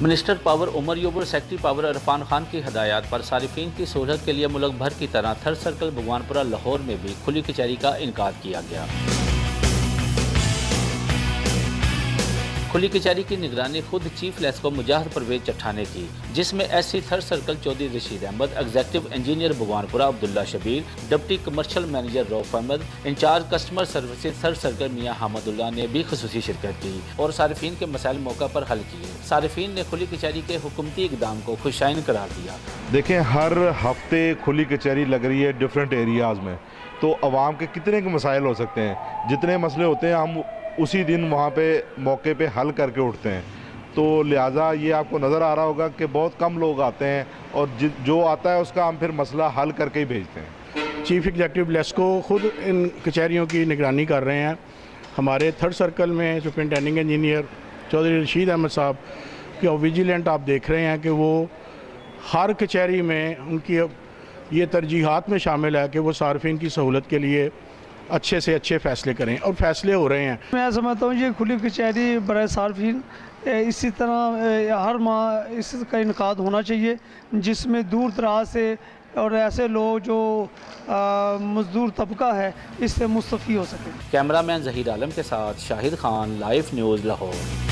Minister power عمر یوبر secretary power Irfan Khan کی ہدایات پر صارفین کی سہولت کے لیے ملک بھر کی طرح تھرڈ سرکل بھگوان پورہ لاہور میں بھی کھلی کچہری کا انعقاد کیا گیا۔ کھلی کچہری کی نگرانی خود چیف لیسکو مجاہد پرویز چٹھا نے کی، جس میں S C third circle Chaudhry Rashid Ahmad, executive engineer Bhagwanpura Abdullah Shabbir, deputy commercial manager Rauf Ahmad, incharge customer services third circle Mian Hamid اللہ نے بھی خصوصی شرکت کی اور صارفین کے مسائل موقع پر حل کیے۔ صارفین نے کھلی کچہری کے حکومتی اقدام کو خوشائن قرار دیا۔ دیکھیں، ہر ہفتے کھلی کچہری لگ رہی ہے ڈیفرنٹ ایریاز میں، تو عوام کے کتنے کے مسائل ہو سکتے ہیں، جتنے مسئلے ہوتے ہیں ہم اسی دن وہاں پہ موقع پہ حل کر کے اٹھتے ہیں۔ تو لہٰذا یہ آپ کو نظر آ رہا ہوگا کہ بہت کم لوگ آتے ہیں اور جو آتا ہے اس کا ہم پھر مسئلہ حل کر کے ہی بھیجتے ہیں۔ چیف ایگزیکٹو لیسکو خود ان کچہریوں کی نگرانی کر رہے ہیں۔ ہمارے تھرڈ سرکل میں سپرنٹینڈنگ انجینئر چودھری رشید احمد صاحب کی ویجیلنٹ آپ دیکھ رہے ہیں کہ وہ ہر کچہری میں ان کی یہ ترجیحات میں شامل ہے کہ وہ صارفین کی سہولت کے لیے اچھے سے اچھے فیصلے کریں، اور فیصلے ہو رہے ہیں۔ میں سمجھتا ہوں یہ کھلی کچہری برائے صارفین اسی طرح ہر ماہ اس کا انعقاد ہونا چاہیے، جس میں دور دراز سے اور ایسے لوگ جو مزدور طبقہ ہے اس سے مستفید ہو سکے۔ کیمرہ مین ظہیر عالم کے ساتھ شاہد خان، لائیو نیوز لاہور۔